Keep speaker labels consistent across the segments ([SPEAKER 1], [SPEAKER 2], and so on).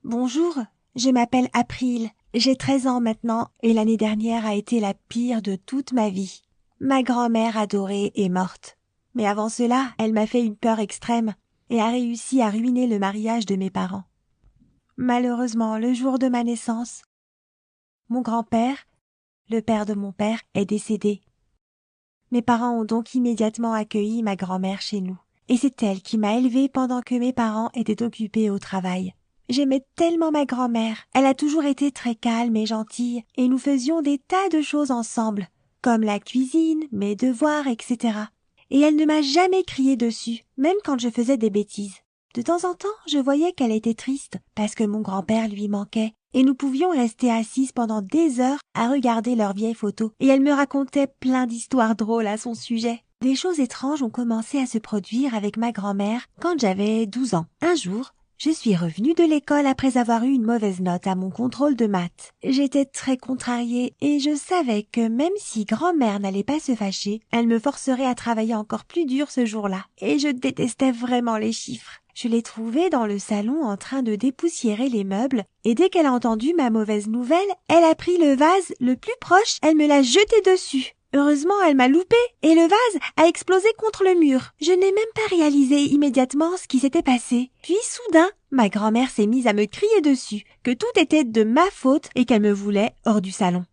[SPEAKER 1] Bonjour, je m'appelle April. J'ai 13 ans maintenant et l'année dernière a été la pire de toute ma vie. Ma grand-mère adorée est morte. Mais avant cela, elle m'a fait une peur extrême et a réussi à ruiner le mariage de mes parents. Malheureusement, le jour de ma naissance, mon grand-père, le père de mon père, est décédé. Mes parents ont donc immédiatement accueilli ma grand-mère chez nous. Et c'est elle qui m'a élevée pendant que mes parents étaient occupés au travail. J'aimais tellement ma grand-mère. Elle a toujours été très calme et gentille, et nous faisions des tas de choses ensemble, comme la cuisine, mes devoirs, etc. Et elle ne m'a jamais crié dessus, même quand je faisais des bêtises. De temps en temps, je voyais qu'elle était triste, parce que mon grand-père lui manquait, et nous pouvions rester assises pendant des heures à regarder leurs vieilles photos, et elle me racontait plein d'histoires drôles à son sujet. Des choses étranges ont commencé à se produire avec ma grand-mère quand j'avais 12 ans. Un jour, je suis revenue de l'école après avoir eu une mauvaise note à mon contrôle de maths. J'étais très contrariée et je savais que même si grand-mère n'allait pas se fâcher, elle me forcerait à travailler encore plus dur ce jour-là. Et je détestais vraiment les chiffres. Je l'ai trouvée dans le salon en train de dépoussiérer les meubles et dès qu'elle a entendu ma mauvaise nouvelle, elle a pris le vase le plus proche, elle me l'a jeté dessus. Heureusement, elle m'a loupé et le vase a explosé contre le mur. Je n'ai même pas réalisé immédiatement ce qui s'était passé. Puis soudain, ma grand-mère s'est mise à me crier dessus, que tout était de ma faute et qu'elle me voulait hors du salon.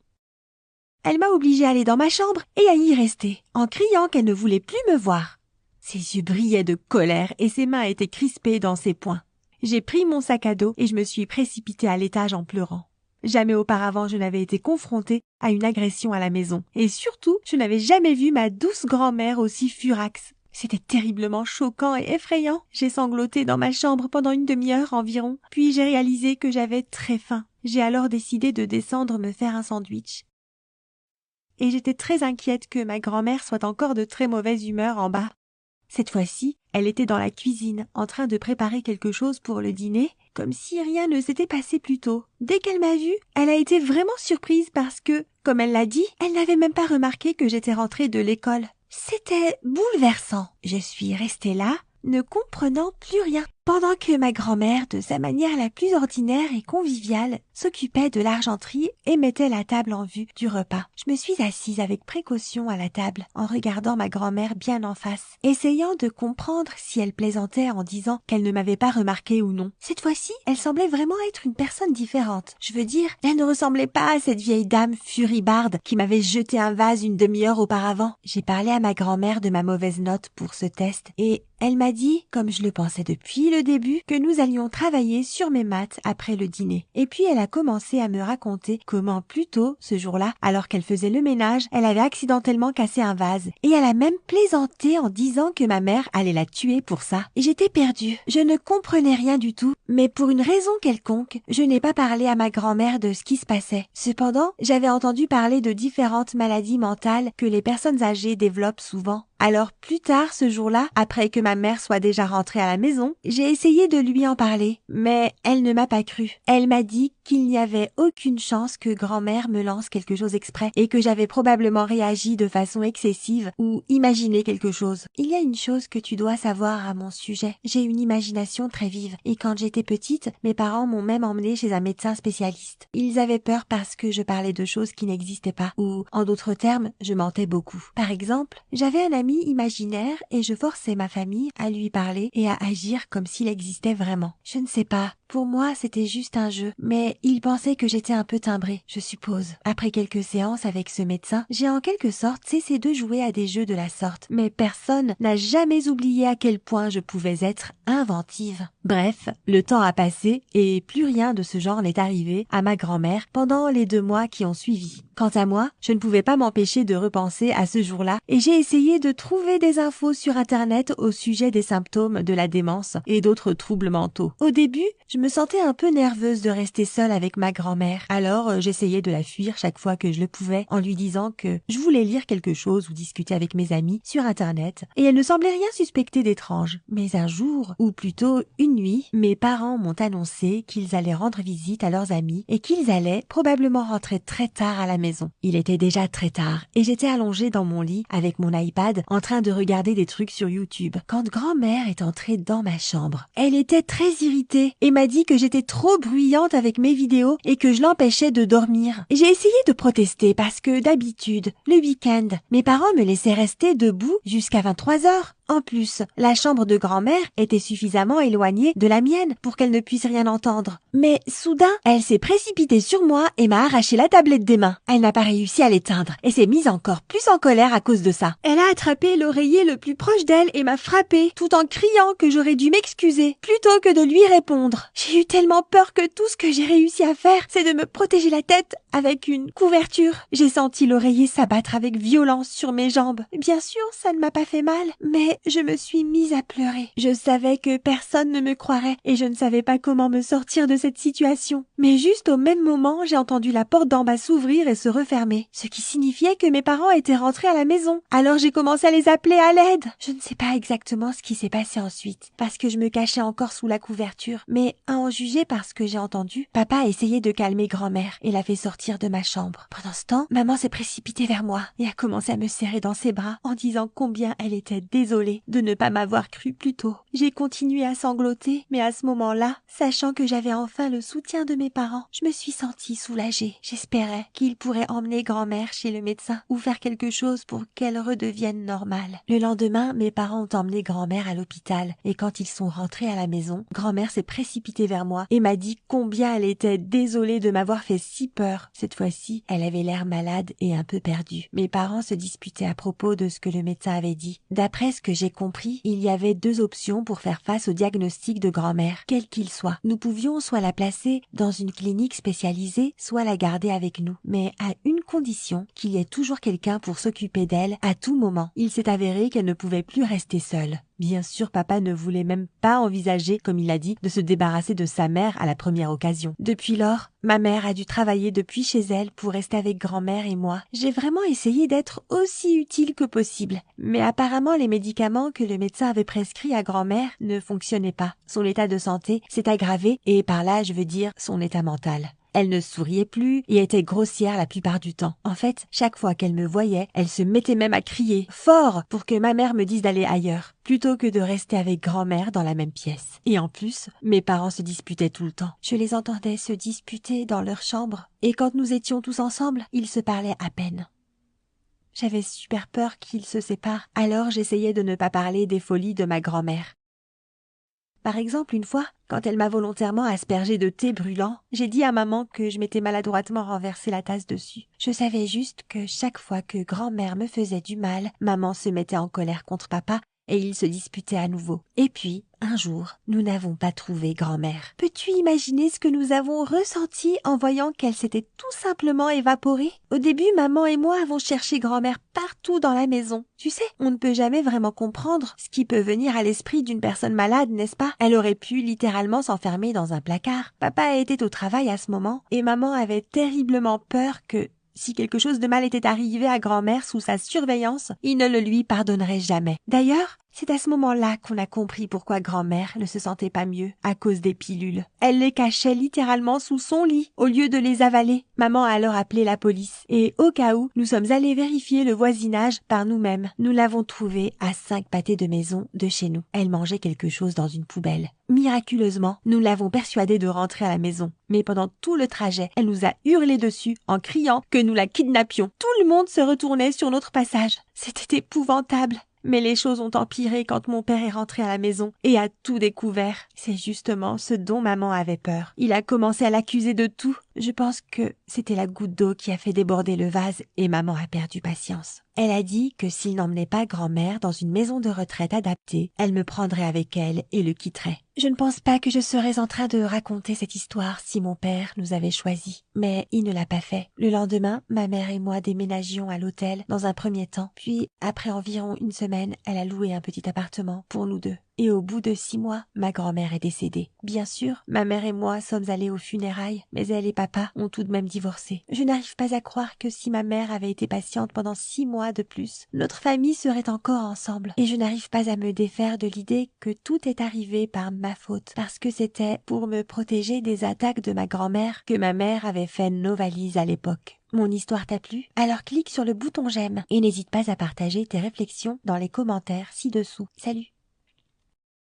[SPEAKER 1] Elle m'a obligée à aller dans ma chambre et à y rester, en criant qu'elle ne voulait plus me voir. Ses yeux brillaient de colère et ses mains étaient crispées dans ses poings. J'ai pris mon sac à dos et je me suis précipitée à l'étage en pleurant. Jamais auparavant je n'avais été confrontée à une agression à la maison. Et surtout, je n'avais jamais vu ma douce grand-mère aussi furax. C'était terriblement choquant et effrayant. J'ai sangloté dans ma chambre pendant une demi-heure environ, puis j'ai réalisé que j'avais très faim. J'ai alors décidé de descendre me faire un sandwich. Et j'étais très inquiète que ma grand-mère soit encore de très mauvaise humeur en bas. Cette fois-ci, elle était dans la cuisine, en train de préparer quelque chose pour le dîner, comme si rien ne s'était passé plus tôt. Dès qu'elle m'a vue, elle a été vraiment surprise parce que, comme elle l'a dit, elle n'avait même pas remarqué que j'étais rentrée de l'école. C'était bouleversant. Je suis restée là, ne comprenant plus rien, pendant que ma grand-mère, de sa manière la plus ordinaire et conviviale, s'occupait de l'argenterie et mettait la table en vue du repas. Je me suis assise avec précaution à la table, en regardant ma grand-mère bien en face, essayant de comprendre si elle plaisantait en disant qu'elle ne m'avait pas remarqué ou non. Cette fois-ci, elle semblait vraiment être une personne différente. Je veux dire, elle ne ressemblait pas à cette vieille dame furibarde qui m'avait jeté un vase une demi-heure auparavant. J'ai parlé à ma grand-mère de ma mauvaise note pour ce test et elle m'a dit, comme je le pensais depuis le début, que nous allions travailler sur mes maths après le dîner. Et puis elle a commencé à me raconter comment plus tôt, ce jour-là, alors qu'elle faisait le ménage, elle avait accidentellement cassé un vase. Et elle a même plaisanté en disant que ma mère allait la tuer pour ça. Et j'étais perdue. Je ne comprenais rien du tout, mais pour une raison quelconque, je n'ai pas parlé à ma grand-mère de ce qui se passait. Cependant, j'avais entendu parler de différentes maladies mentales que les personnes âgées développent souvent. Alors plus tard ce jour-là, après que ma mère soit déjà rentrée à la maison, j'ai essayé de lui en parler, mais elle ne m'a pas cru. Elle m'a dit qu'il n'y avait aucune chance que grand-mère me lance quelque chose exprès et que j'avais probablement réagi de façon excessive ou imaginé quelque chose. Il y a une chose que tu dois savoir à mon sujet. J'ai une imagination très vive et quand j'étais petite, mes parents m'ont même emmenée chez un médecin spécialiste. Ils avaient peur parce que je parlais de choses qui n'existaient pas ou, en d'autres termes, je mentais beaucoup. Par exemple, j'avais un ami imaginaire et je forçais ma famille à lui parler et à agir comme s'il existait vraiment. Je ne sais pas, pour moi c'était juste un jeu, mais il pensait que j'étais un peu timbrée, je suppose. Après quelques séances avec ce médecin, j'ai en quelque sorte cessé de jouer à des jeux de la sorte, mais personne n'a jamais oublié à quel point je pouvais être inventive. Bref, le temps a passé et plus rien de ce genre n'est arrivé à ma grand-mère pendant les 2 mois qui ont suivi. Quant à moi, je ne pouvais pas m'empêcher de repenser à ce jour-là et j'ai essayé de trouver des infos sur Internet au sujet des symptômes de la démence et d'autres troubles mentaux. Au début, je me sentais un peu nerveuse de rester seule avec ma grand-mère. Alors, j'essayais de la fuir chaque fois que je le pouvais en lui disant que je voulais lire quelque chose ou discuter avec mes amis sur Internet et elle ne semblait rien suspecter d'étrange. Mais un jour, ou plutôt une nuit, mes parents m'ont annoncé qu'ils allaient rendre visite à leurs amis et qu'ils allaient probablement rentrer très tard à la maison. Il était déjà très tard et j'étais allongée dans mon lit avec mon iPad en train de regarder des trucs sur YouTube quand grand-mère est entrée dans ma chambre. Elle était très irritée et m'a dit que j'étais trop bruyante avec mes vidéos et que je l'empêchais de dormir. J'ai essayé de protester parce que d'habitude, le week-end, mes parents me laissaient rester debout jusqu'à 23 heures. En plus, la chambre de grand-mère était suffisamment éloignée de la mienne pour qu'elle ne puisse rien entendre. Mais soudain, elle s'est précipitée sur moi et m'a arraché la tablette des mains. Elle n'a pas réussi à l'éteindre et s'est mise encore plus en colère à cause de ça. Elle a attrapé l'oreiller le plus proche d'elle et m'a frappée tout en criant que j'aurais dû m'excuser plutôt que de lui répondre. J'ai eu tellement peur que tout ce que j'ai réussi à faire, c'est de me protéger la tête avec une couverture. J'ai senti l'oreiller s'abattre avec violence sur mes jambes. Bien sûr, ça ne m'a pas fait mal, mais je me suis mise à pleurer. Je savais que personne ne me croirait et je ne savais pas comment me sortir de cette situation. Mais juste au même moment, j'ai entendu la porte d'en bas s'ouvrir et se refermer, ce qui signifiait que mes parents étaient rentrés à la maison. Alors j'ai commencé à les appeler à l'aide. Je ne sais pas exactement ce qui s'est passé ensuite, parce que je me cachais encore sous la couverture, mais à en juger par ce que j'ai entendu, papa a essayé de calmer grand-mère et l'a fait sortir de ma chambre. Pendant ce temps, maman s'est précipitée vers moi et a commencé à me serrer dans ses bras en disant combien elle était désolée de ne pas m'avoir cru plus tôt. J'ai continué à sangloter, mais à ce moment-là, sachant que j'avais enfin le soutien de mes parents, je me suis sentie soulagée. J'espérais qu'ils pourraient emmener grand-mère chez le médecin ou faire quelque chose pour qu'elle redevienne normale. Le lendemain, mes parents ont emmené grand-mère à l'hôpital et quand ils sont rentrés à la maison, grand-mère s'est précipitée vers moi et m'a dit combien elle était désolée de m'avoir fait si peur. Cette fois-ci, elle avait l'air malade et un peu perdue. Mes parents se disputaient à propos de ce que le médecin avait dit. D'après ce que j'ai compris, il y avait 2 options pour faire face au diagnostic de grand-mère, quel qu'il soit. Nous pouvions soit la placer dans une clinique spécialisée, soit la garder avec nous, mais à une condition, qu'il y ait toujours quelqu'un pour s'occuper d'elle à tout moment. Il s'est avéré qu'elle ne pouvait plus rester seule. Bien sûr, papa ne voulait même pas envisager, comme il l'a dit, de se débarrasser de sa mère à la première occasion. Depuis lors, ma mère a dû travailler depuis chez elle pour rester avec grand-mère et moi. J'ai vraiment essayé d'être aussi utile que possible. Mais apparemment, les médicaments que le médecin avait prescrits à grand-mère ne fonctionnaient pas. Son état de santé s'est aggravé et par là, je veux dire, son état mental. Elle ne souriait plus et était grossière la plupart du temps. En fait, chaque fois qu'elle me voyait, elle se mettait même à crier fort pour que ma mère me dise d'aller ailleurs, plutôt que de rester avec grand-mère dans la même pièce. Et en plus, mes parents se disputaient tout le temps. Je les entendais se disputer dans leur chambre, et quand nous étions tous ensemble, ils se parlaient à peine. J'avais super peur qu'ils se séparent, alors j'essayais de ne pas parler des folies de ma grand-mère. Par exemple, une fois, quand elle m'a volontairement aspergé de thé brûlant, j'ai dit à maman que je m'étais maladroitement renversé la tasse dessus. Je savais juste que chaque fois que grand-mère me faisait du mal, maman se mettait en colère contre papa et ils se disputaient à nouveau. Et puis, un jour, nous n'avons pas trouvé grand-mère. Peux-tu imaginer ce que nous avons ressenti en voyant qu'elle s'était tout simplement évaporée? Au début, maman et moi avons cherché grand-mère partout dans la maison. Tu sais, on ne peut jamais vraiment comprendre ce qui peut venir à l'esprit d'une personne malade, n'est-ce pas? Elle aurait pu littéralement s'enfermer dans un placard. Papa était au travail à ce moment et maman avait terriblement peur que si quelque chose de mal était arrivé à grand-mère sous sa surveillance, il ne le lui pardonnerait jamais. D'ailleurs, c'est à ce moment-là qu'on a compris pourquoi grand-mère ne se sentait pas mieux à cause des pilules. Elle les cachait littéralement sous son lit au lieu de les avaler. Maman a alors appelé la police et au cas où, nous sommes allés vérifier le voisinage par nous-mêmes. Nous l'avons trouvée à 5 pâtés de maison de chez nous. Elle mangeait quelque chose dans une poubelle. Miraculeusement, nous l'avons persuadée de rentrer à la maison. Mais pendant tout le trajet, elle nous a hurlé dessus en criant que nous la kidnappions. Tout le monde se retournait sur notre passage. C'était épouvantable. Mais les choses ont empiré quand mon père est rentré à la maison et a tout découvert. C'est justement ce dont maman avait peur. Il a commencé à l'accuser de tout. Je pense que c'était la goutte d'eau qui a fait déborder le vase et maman a perdu patience. Elle a dit que s'il n'emmenait pas grand-mère dans une maison de retraite adaptée, elle me prendrait avec elle et le quitterait. Je ne pense pas que je serais en train de raconter cette histoire si mon père nous avait choisis. Mais il ne l'a pas fait. Le lendemain, ma mère et moi déménagions à l'hôtel dans un premier temps. Puis, après environ une semaine, elle a loué un petit appartement pour nous deux. Et au bout de 6 mois, ma grand-mère est décédée. Bien sûr, ma mère et moi sommes allés aux funérailles, mais elle et papa ont tout de même divorcé. Je n'arrive pas à croire que si ma mère avait été patiente pendant 6 mois de plus, notre famille serait encore ensemble. Et je n'arrive pas à me défaire de l'idée que tout est arrivé par ma faute, parce que c'était pour me protéger des attaques de ma grand-mère que ma mère avait fait nos valises à l'époque. Mon histoire t'a plu? Alors clique sur le bouton j'aime et n'hésite pas à partager tes réflexions dans les commentaires ci-dessous. Salut!